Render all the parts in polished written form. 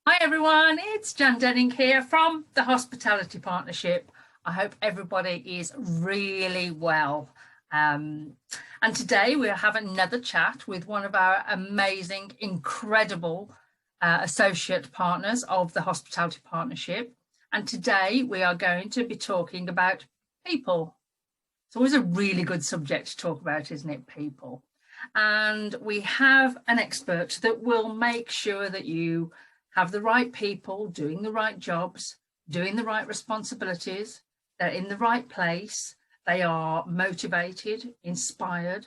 Hi everyone, it's Jan Denning here from the Hospitality Partnership. I hope everybody is really well. And today we'll have another chat with one of our amazing, incredible associate partners of the Hospitality Partnership. And today we are going to be talking about people. It's always a really good subject to talk about, isn't it? People. And we have an expert that will make sure that you have the right people doing the right jobs, doing the right responsibilities, they're in the right place, they are motivated, inspired,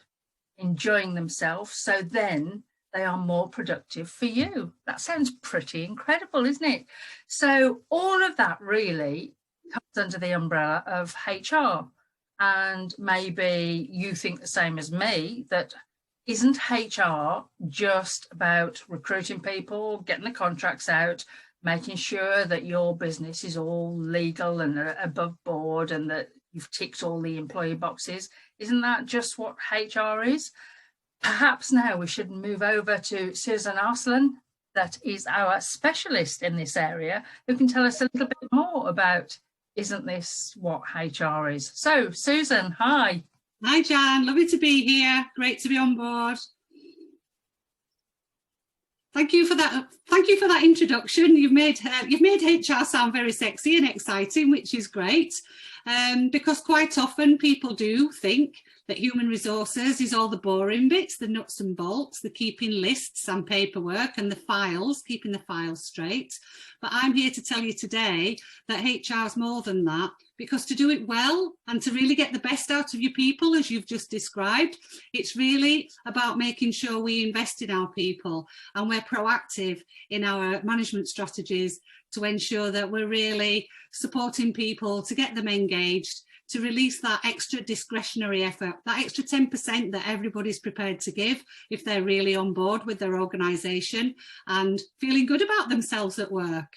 enjoying themselves, so then they are more productive for you. That sounds pretty incredible, isn't it? So all of that really comes under the umbrella of HR. And maybe you think the same as me, that isn't HR just about recruiting people, getting the contracts out, making sure that your business is all legal and above board and that you've ticked all the employee boxes? Isn't that just what HR is? Perhaps now we should move over to Susan Arslan, that is our specialist in this area, who can tell us a little bit more about, isn't this what HR is? So, Susan, hi. Hi, Jan. Lovely to be here. Great to be on board. Thank you for that. Thank you for that introduction. You've made HR sound very sexy and exciting, which is great. Because quite often people do think that human resources is all the boring bits, the nuts and bolts, the keeping lists and paperwork and the files, keeping the files straight. But I'm here to tell you today that HR is more than that, because to do it well and to really get the best out of your people, as you've just described, it's really about making sure we invest in our people and we're proactive in our management strategies to ensure that we're really supporting people to get them engaged, to release that extra discretionary effort, that extra 10% that everybody's prepared to give if they're really on board with their organisation and feeling good about themselves at work.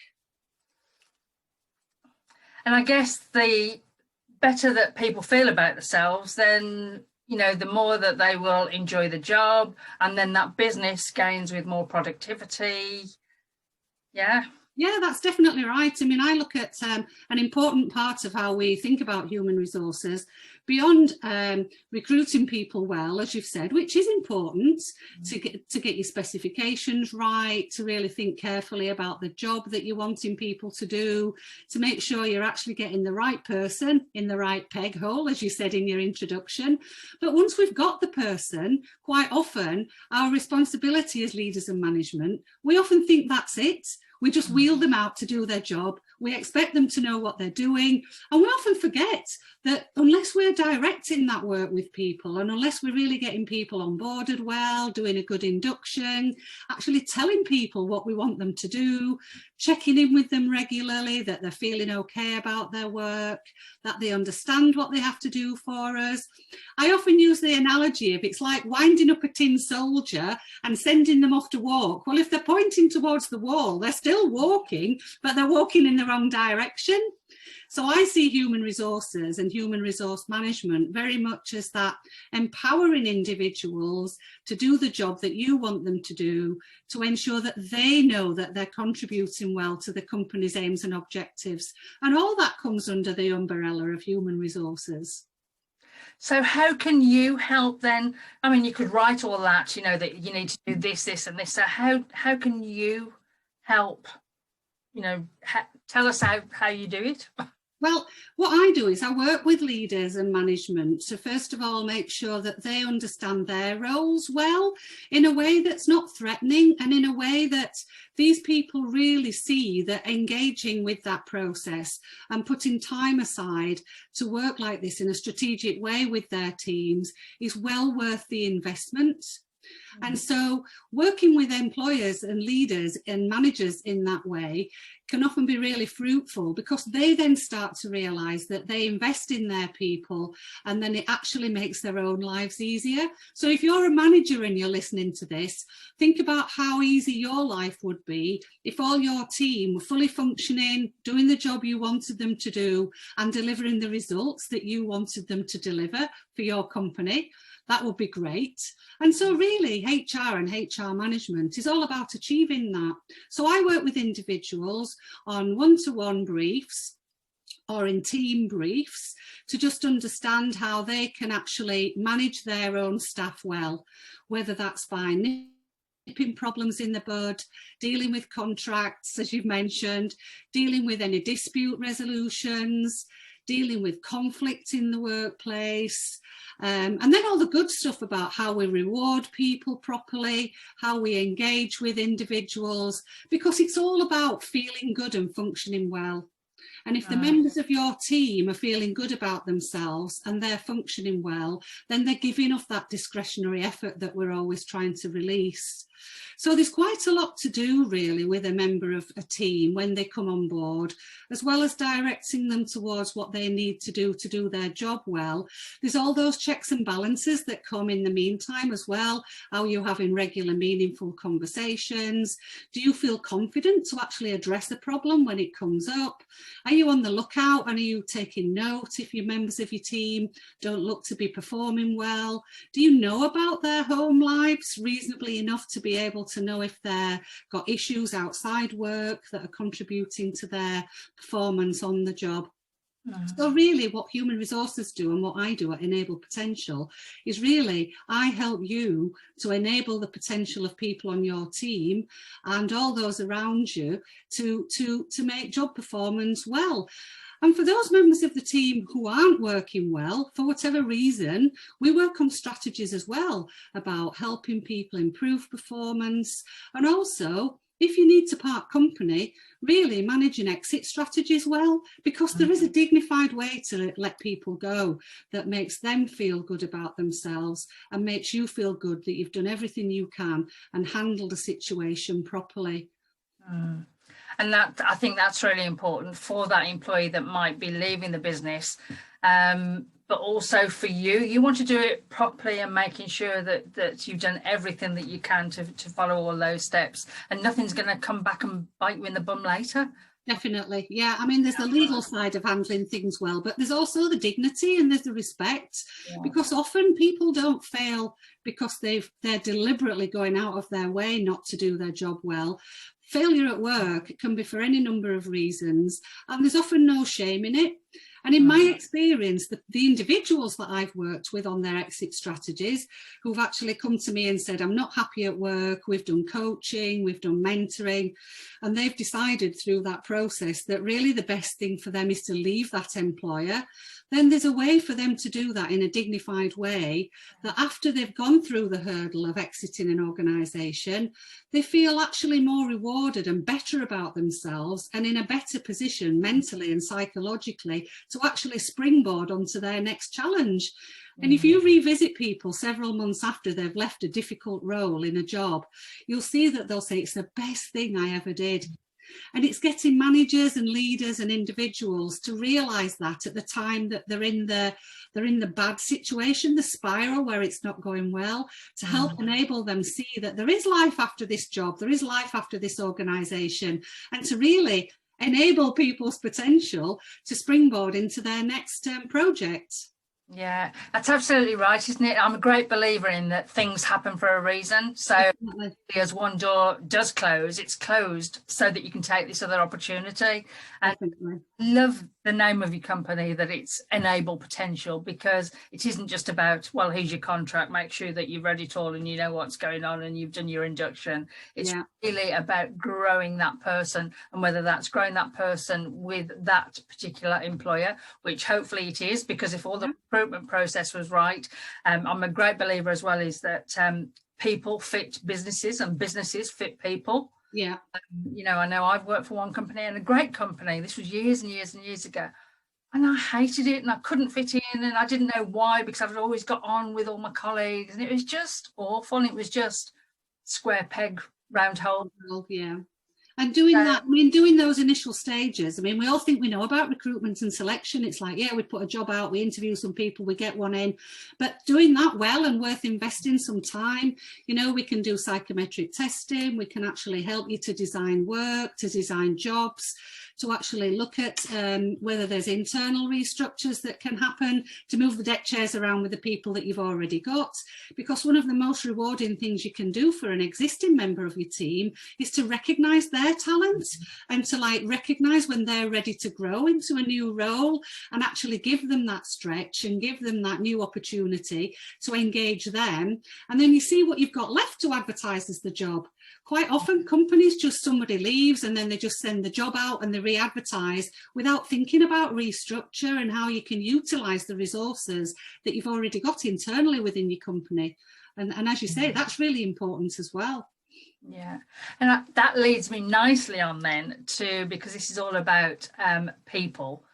And I guess the better that people feel about themselves, then, you know, the more that they will enjoy the job, and then that business gains with more productivity. Yeah. Yeah, that's definitely right. I mean, I look at an important part of how we think about human resources beyond recruiting people well, as you've said, which is important to get your specifications right, to really think carefully about the job that you're wanting people to do, to make sure you're actually getting the right person in the right peg hole, as you said in your introduction. But once we've got the person, quite often our responsibility as leaders and management, we often think that's it. We just wheel them out to do their job. We expect them to know what they're doing. And we often forget that unless we're directing that work with people and unless we're really getting people onboarded well, doing a good induction, actually telling people what we want them to do, checking in with them regularly, that they're feeling okay about their work, that they understand what they have to do for us. I often use the analogy of it's like winding up a tin soldier and sending them off to walk. Well, if they're pointing towards the wall, they're still walking, but they're walking in the wrong direction. So I see human resources and human resource management very much as that empowering individuals to do the job that you want them to do, to ensure that they know that they're contributing well to the company's aims and objectives. And all that comes under the umbrella of human resources. So how can you help then? I mean, you could write all that, you know, that you need to do this, this and this. So how can you help, you know, tell us how you do it? Well, what I do is I work with leaders and management to first of all make sure that they understand their roles well, in a way that's not threatening and in a way that these people really see that engaging with that process and putting time aside to work like this in a strategic way with their teams is well worth the investment. And so working with employers and leaders and managers in that way can often be really fruitful, because they then start to realise that they invest in their people and then it actually makes their own lives easier. So if you're a manager and you're listening to this, think about how easy your life would be if all your team were fully functioning, doing the job you wanted them to do and delivering the results that you wanted them to deliver for your company. that would be great. And so really HR and HR management is all about achieving that. So I work with individuals on one-to-one briefs or in team briefs to just understand how they can actually manage their own staff well, whether that's by nipping problems in the bud, dealing with contracts, as you've mentioned, dealing with any dispute resolutions, dealing with conflict in the workplace, and then all the good stuff about how we reward people properly, how we engage with individuals, because it's all about feeling good and functioning well. And if the members of your team are feeling good about themselves and they're functioning well, then they're giving off that discretionary effort that we're always trying to release. So there's quite a lot to do really with a member of a team when they come on board, as well as directing them towards what they need to do their job well. There's all those checks and balances that come in the meantime as well. Are you having regular meaningful conversations? Do you feel confident to actually address a problem when it comes up? Are you on the lookout and are you taking note if your members of your team don't look to be performing well? Do you know about their home lives reasonably enough to be able to know if they've got issues outside work that are contributing to their performance on the job? So really what human resources do and what I do at Enable Potential is really I help you to enable the potential of people on your team and all those around you to make job performance well. And for those members of the team who aren't working well, for whatever reason, we work on strategies as well about helping people improve performance. And also, if you need to part company, really managing exit strategies well, because there is a dignified way to let people go that makes them feel good about themselves and makes you feel good that you've done everything you can and handled the situation properly. And that, I think that's really important for that employee that might be leaving the business, but also for you. You want to do it properly and making sure that you've done everything that you can to follow all those steps, and nothing's going to come back and bite you in the bum later. Definitely, yeah. I mean, there's the legal side of handling things well, but there's also the dignity and there's the respect, because often people don't fail because they're deliberately going out of their way not to do their job well. Failure at work can be for any number of reasons, and there's often no shame in it. And in my experience, the individuals that I've worked with on their exit strategies, who've actually come to me and said, I'm not happy at work, we've done coaching, we've done mentoring, and they've decided through that process that really the best thing for them is to leave that employer, then there's a way for them to do that in a dignified way, that after they've gone through the hurdle of exiting an organisation, they feel actually more rewarded and better about themselves and in a better position mentally and psychologically to actually springboard onto their next challenge. And if you revisit people several months after they've left a difficult role in a job, you'll see that they'll say, it's the best thing I ever did. And it's getting managers and leaders and individuals to realise that at the time that they're in the bad situation, the spiral where it's not going well, to help enable them see that there is life after this job, there is life after this organisation, and to really enable people's potential to springboard into their next project. Yeah, that's absolutely right, isn't it? I'm a great believer in that things happen for a reason. So Definitely. as one door does close, it's closed so that you can take this other opportunity. And Definitely. love the name of your company, that it's Enable Potential, because it isn't just about, well, here's your contract, make sure that you've read it all and you know what's going on and you've done your induction. It's really about growing that person, and whether that's growing that person with that particular employer, which hopefully it is, because if all the recruitment process was right, I'm a great believer as well is that people fit businesses and businesses fit people. Yeah. You know, I know I've worked for one company, and a great company. This was years and years and years ago. And I hated it and I couldn't fit in, and I didn't know why, because I've always got on with all my colleagues, and it was just awful. And it was just square peg, round hole. Yeah. And doing that, I mean, doing those initial stages, I mean, we all think we know about recruitment and selection. It's like, yeah, we put a job out, we interview some people, we get one in, but doing that well and worth investing some time. You know, we can do psychometric testing, we can actually help you to design work, to design jobs, to actually look at whether there's internal restructures that can happen, to move the deck chairs around with the people that you've already got. Because one of the most rewarding things you can do for an existing member of your team is to recognise their talents and to like recognise when they're ready to grow into a new role and actually give them that stretch and give them that new opportunity to engage them. And then you see what you've got left to advertise as the job. Quite often companies just, somebody leaves and then they just send the job out and they re-advertise without thinking about restructure and how you can utilise the resources that you've already got internally within your company. And as you say, that's really important as well. Yeah, and that leads me nicely on then to, because this is all about people,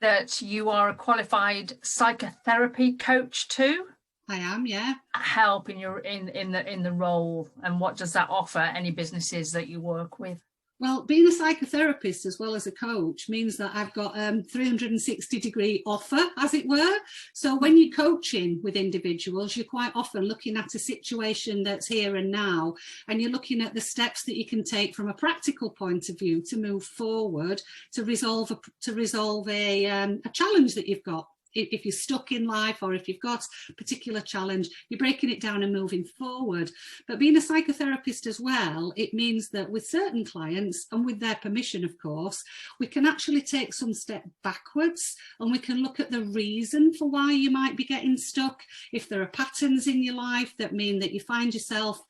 that you are a qualified psychotherapy coach too. I am, yeah. Help in your in the role, and what does that offer any businesses that you work with? Well, being a psychotherapist as well as a coach means that I've got 360-degree offer, as it were. So when you're coaching with individuals, you're quite often looking at a situation that's here and now, and you're looking at the steps that you can take from a practical point of view to move forward, to resolve a challenge that you've got. If you're stuck in life or if you've got a particular challenge, you're breaking it down and moving forward. But being a psychotherapist as well, it means that with certain clients, and with their permission, of course, we can actually take some step backwards and we can look at the reason for why you might be getting stuck. If there are patterns in your life that mean that you find yourself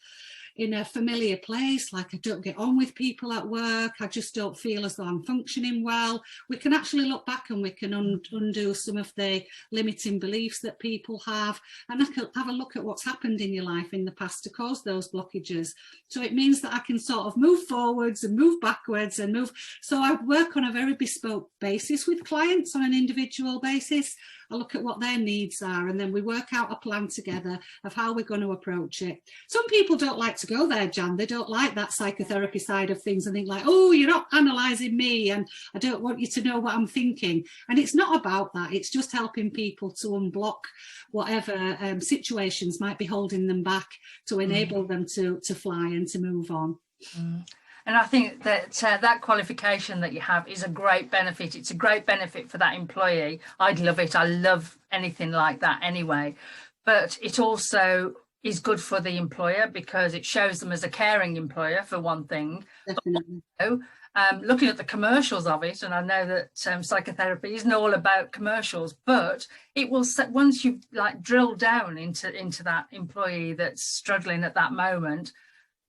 in a familiar place, like I don't get on with people at work, I just don't feel as though I'm functioning well, we can actually look back and we can undo some of the limiting beliefs that people have, and I can have a look at what's happened in your life in the past to cause those blockages. So it means that I can sort of move forwards and move backwards and move. So I work on a very bespoke basis with clients, on an individual basis. I look at what their needs are, and then we work out a plan together of how we're going to approach it. Some people don't like to go there, Jan. They don't like that psychotherapy side of things and think like, oh, you're not analysing me and I don't want you to know what I'm thinking. And it's not about that. It's just helping people to unblock whatever situations might be holding them back, to enable them to fly and to move on. And I think that that qualification that you have is a great benefit. It's a great benefit for that employee. I'd love it. I love anything like that anyway. But it also is good for the employer because it shows them as a caring employer, for one thing. Definitely. Looking at the commercials of it, and I know that psychotherapy isn't all about commercials, but it will, once you like drill down into that employee that's struggling at that moment,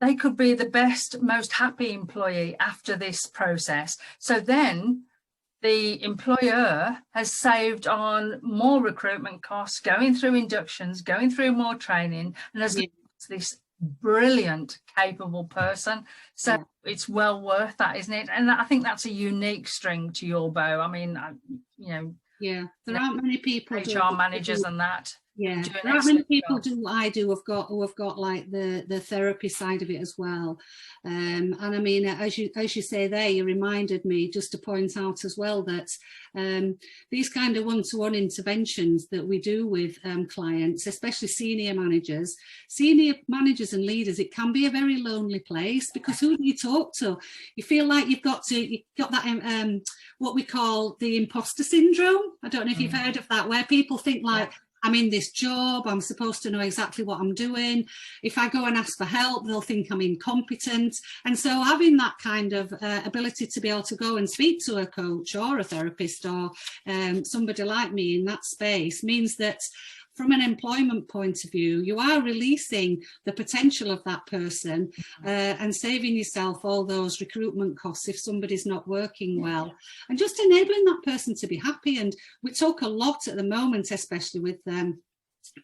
they could be the best, most happy employee after this process. So then the employer has saved on more recruitment costs, going through inductions, going through more training, and has this brilliant, capable person. So it's well worth that, isn't it? And I think that's a unique string to your bow. I mean, yeah, there aren't many people. HR managers and that. Yeah, there aren't many people do what I do. Who have got like the therapy side of it as well. And I mean, as you say there, you reminded me just to point out as well that these kind of one-to-one interventions that we do with clients, especially senior managers and leaders, it can be a very lonely place because who do you talk to? You feel like you've got that what we call the imposter syndrome. I don't know if you've heard of that, where people think like, I'm in this job, I'm supposed to know exactly what I'm doing. If I go and ask for help, they'll think I'm incompetent. And so having that kind of ability to be able to go and speak to a coach or a therapist or somebody like me in that space means that from an employment point of view, you are releasing the potential of that person and saving yourself all those recruitment costs if somebody's not working well, and just enabling that person to be happy. And we talk a lot at the moment, especially with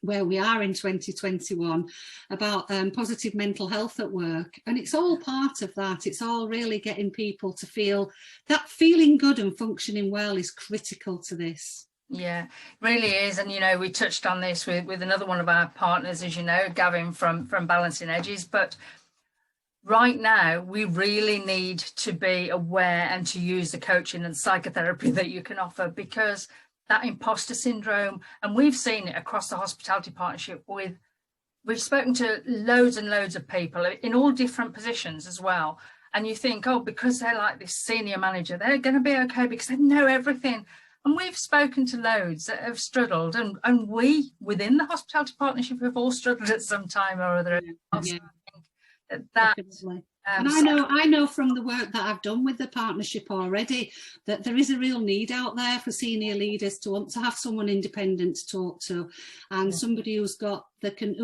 where we are in 2021, about positive mental health at work. And it's all part of that. It's all really getting people to feel that feeling good and functioning well is critical to this. Yeah, really is. And, we touched on this with another one of our partners, as you know, Gavin from Balancing Edges. But right now we really need to be aware and to use the coaching and psychotherapy that you can offer, because that imposter syndrome, and we've seen it across the hospitality partnership we've spoken to loads and loads of people in all different positions as well. And you think, oh, because they're like this senior manager, they're going to be okay because they know everything. And we've spoken to loads that have struggled, and we within the hospitality partnership have all struggled at some time or other. Yeah. That and I know from the work that I've done with the partnership already that there is a real need out there for senior leaders to want to have someone independent to talk to, and somebody who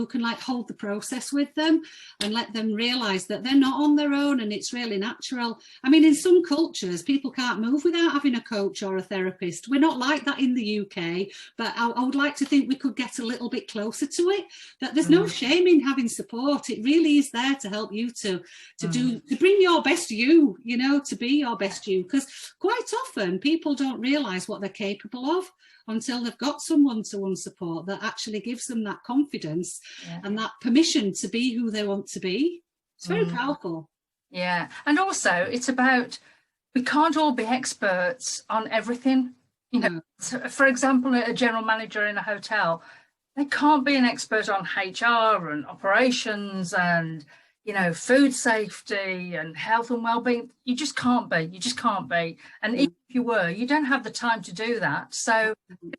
can like hold the process with them and let them realise that they're not on their own, and it's really natural. I mean, in some cultures, people can't move without having a coach or a therapist. We're not like that in the UK, but I would like to think we could get a little bit closer to it, that there's no shame in having support. It really is there to help you to bring your best you, you know, to be your best you, because quite often people don't realise what they're capable of until they've got someone to support that actually gives them that confidence and that permission to be who they want to be. It's very powerful. Yeah, and also it's about, we can't all be experts on everything. You know, for example, a general manager in a hotel, they can't be an expert on HR and operations and, you know, food safety and health and well-being. You just can't be. And if you were, you don't have the time to do that. So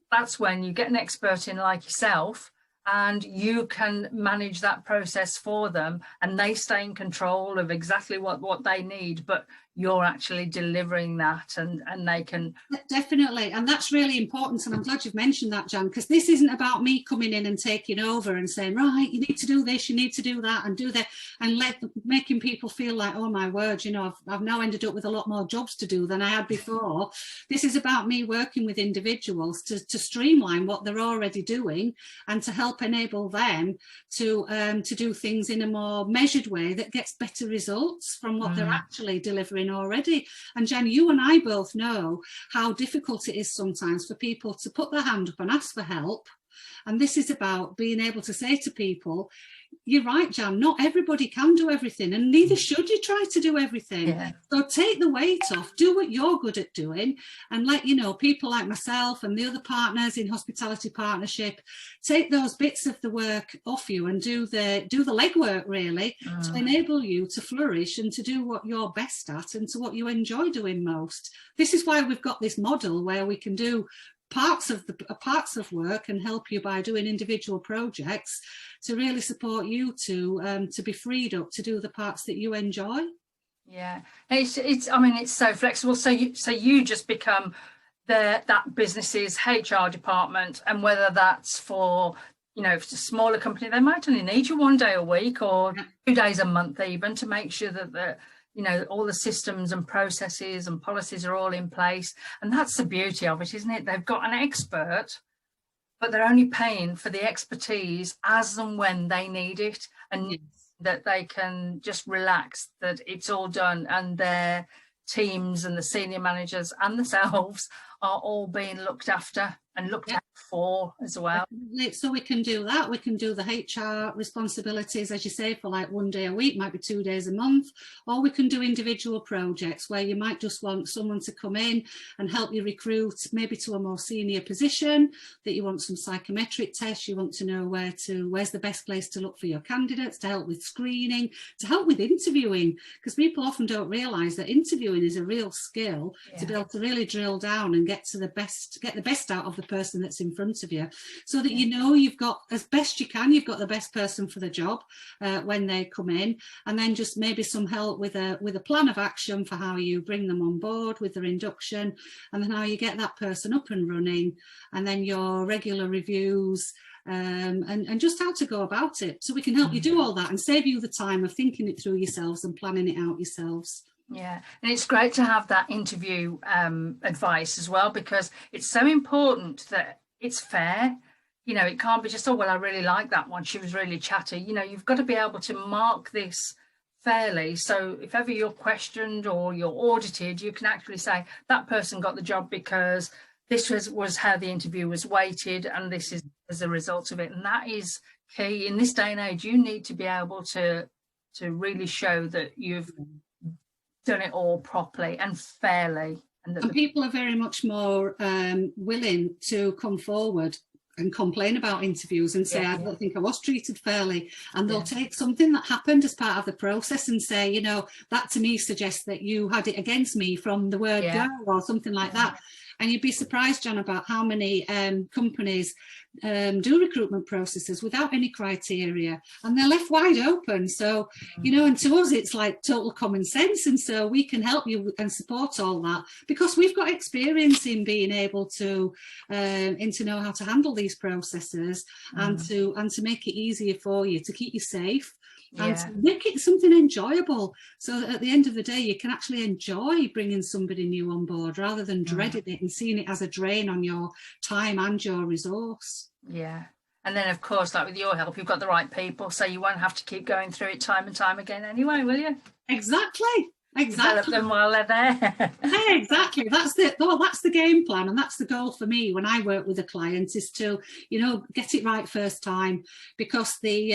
that's when you get an expert in like yourself, and you can manage that process for them, and they stay in control of exactly what they need, but you're actually delivering that, and they can. Definitely, and that's really important, and I'm glad you've mentioned that, Jan, because this isn't about me coming in and taking over and saying, right, you need to do this, you need to do that, and do that, and making people feel like, oh my word, you know, I've now ended up with a lot more jobs to do than I had before. This is about me working with individuals to streamline what they're already doing and to help enable them to do things in a more measured way that gets better results from what they're actually delivering already. And Jan, you and I both know how difficult it is sometimes for people to put their hand up and ask for help. And this is about being able to say to people, you're right, Jan, not everybody can do everything, and neither should you try to do everything. Yeah. So take the weight off, do what you're good at doing, and let, you know, people like myself and the other partners in Hospitality Partnership take those bits of the work off you and do the legwork, really, to enable you to flourish and to do what you're best at and to what you enjoy doing most. This is why we've got this model where we can do parts of work and help you by doing individual projects to really support you to be freed up to do the parts that you enjoy. Yeah, it's I mean, it's so flexible. So you just become that business's HR department, and whether that's for, you know, if it's a smaller company, they might only need you one day a week or 2 days a month even, to make sure that you know, all the systems and processes and policies are all in place. And that's the beauty of it, isn't it? They've got an expert, but they're only paying for the expertise as and when they need it, and that they can just relax that it's all done, and their teams and the senior managers and themselves are all being looked after and looked out for as well. So we can do that. We can do the HR responsibilities, as you say, for like 1 day a week, might be 2 days a month, or we can do individual projects where you might just want someone to come in and help you recruit maybe to a more senior position, that you want some psychometric tests, you want to know where's the best place to look for your candidates, to help with screening, to help with interviewing, because people often don't realise that interviewing is a real skill to be able to really drill down and get the best out of the person that's in front of you, so that you know you've got, as best you can, you've got the best person for the job when they come in, and then just maybe some help with a plan of action for how you bring them on board with their induction, and then how you get that person up and running, and then your regular reviews, and just how to go about it, so we can help you do all that and save you the time of thinking it through yourselves and planning it out yourselves. Yeah, and it's great to have that interview advice as well, because it's so important that it's fair. You know, it can't be just, oh, well, I really like that one, she was really chatty. You know, you've got to be able to mark this fairly, so if ever you're questioned or you're audited, you can actually say that person got the job because this was how the interview was weighted, and this is as a result of it. And that is key in this day and age. You need to be able to to really show that you've done it all properly and fairly. And people are very much more willing to come forward and complain about interviews and say, I don't think I was treated fairly. And they'll take something that happened as part of the process and say, you know, that to me suggests that you had it against me from the word go, or something like that. And you'd be surprised, John, about how many companies do recruitment processes without any criteria, and they're left wide open. So, you know, and to us, it's like total common sense. And so we can help you and support all that because we've got experience in being able to know how to handle these processes and to make it easier for you, to keep you safe. And to make it something enjoyable, so that at the end of the day you can actually enjoy bringing somebody new on board rather than dreading it and seeing it as a drain on your time and your resource. Yeah. And then, of course, like with your help, you've got the right people, so you won't have to keep going through it time and time again anyway, will you? Exactly. Develop them while they're there. Yeah, exactly. That's the game plan, and that's the goal for me when I work with a client, is to, you know, get it right first time, because the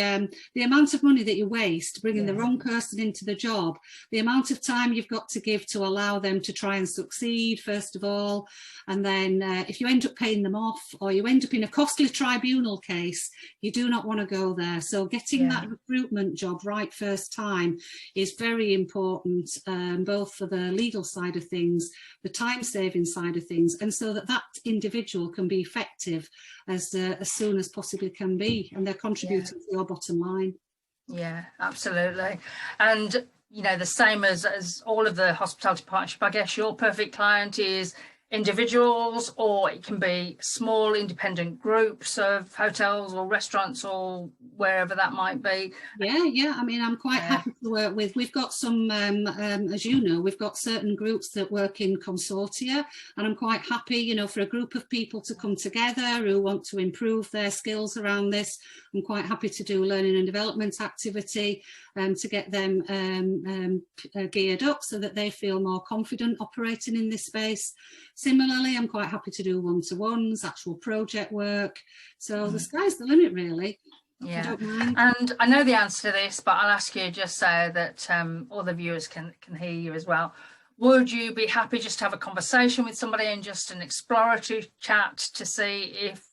amount of money that you waste bringing the wrong person into the job, the amount of time you've got to give to allow them to try and succeed first of all, and then if you end up paying them off or you end up in a costly tribunal case, you do not want to go there. So getting that recruitment job right first time is very important. Both for the legal side of things, the time-saving side of things, and so that that individual can be effective as soon as possibly can be, and they're contributing to your bottom line. Yeah, absolutely. And you know, the same as all of the hospitality partnership, I guess your perfect client is individuals, or it can be small independent groups of hotels or restaurants or wherever that might be. Yeah. I mean, I'm quite happy to work with. We've got some, as you know, we've got certain groups that work in consortia, and I'm quite happy, you know, for a group of people to come together who want to improve their skills around this. I'm quite happy to do learning and development activity to get them geared up so that they feel more confident operating in this space. Similarly, I'm quite happy to do one-to-ones, actual project work. So the sky's the limit, really. Yeah, and I know the answer to this, but I'll ask you just so that all the viewers can hear you as well. Would you be happy just to have a conversation with somebody and just an exploratory chat to see if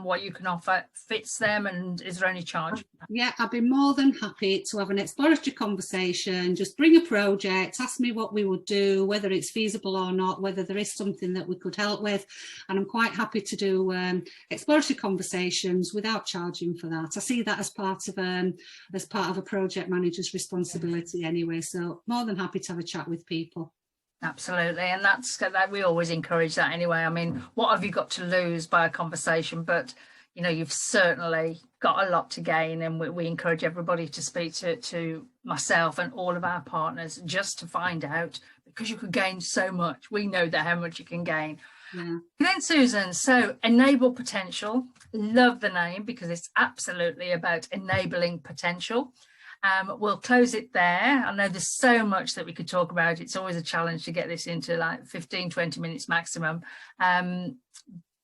what you can offer fits them, and is there any charge? Yeah, I'd be more than happy to have an exploratory conversation. Just bring a project, ask me what we would do, whether it's feasible or not, whether there is something that we could help with, and I'm quite happy to do exploratory conversations without charging for that. I see that as part of a project manager's responsibility anyway, so more than happy to have a chat with people. Absolutely, and that we always encourage that anyway. I mean, what have you got to lose by a conversation? But you know, you've certainly got a lot to gain, and we encourage everybody to speak to myself and all of our partners just to find out, because you could gain so much. We know that how much you can gain. Yeah. Then Susan, so enable potential. Love the name because it's absolutely about enabling potential. We'll close it there. I know there's so much that we could talk about. It's always a challenge to get this into like 15-20 minutes maximum.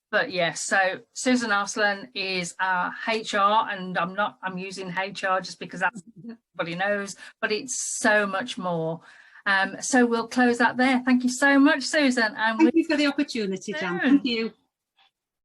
But yes, so Susan Arslan is our HR, and I'm using HR just because that's what everybody knows, but it's so much more. So we'll close that there. Thank you so much, Susan. And thank you for the opportunity, Jan. Thank you.